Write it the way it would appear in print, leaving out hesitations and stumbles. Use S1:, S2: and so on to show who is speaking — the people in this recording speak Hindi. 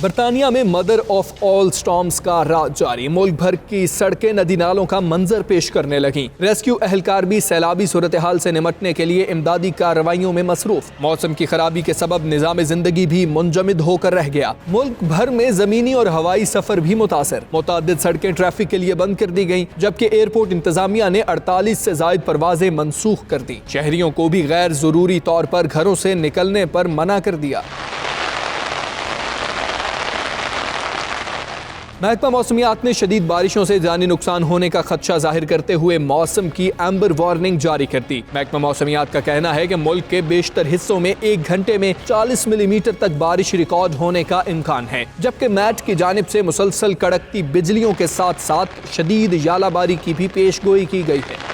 S1: बरतानिया में मदर ऑफ ऑल स्टॉर्म्स का राज जारी। मुल्क भर की सड़कें नदी नालों का मंजर पेश करने लगी। रेस्क्यू एहलकार भी सैलाबी सूरत हाल से निमटने के लिए इमदादी कार्रवाइयों में मसरूफ। मौसम की खराबी के सबब निजाम जिंदगी भी मुंजमिद होकर रह गया। मुल्क भर में जमीनी और हवाई सफर भी मुतासर। मुतादिद सड़कें ट्रैफिक के लिए बंद कर दी गयी, जबकि एयरपोर्ट इंतजामिया ने 48 से जायद परवाजें मनसूख कर दी। शहरियों को भी गैर जरूरी तौर पर घरों से निकलने पर मना कर दिया। महकमा मौसमियात ने शदीद बारिशों से जानी नुकसान होने का खदशा जाहिर करते हुए मौसम की एम्बर वार्निंग जारी कर दी। महकमा मौसमियात का कहना है कि मुल्क के बेशतर हिस्सों में 1 घंटे में 40 मिलीमीटर तक बारिश रिकॉर्ड होने का इम्कान है, जबकि मैट की जानिब से मुसलसल कड़कती बिजलियों के साथ साथ शदीद यालाबारी की भी पेशगोई की गई है।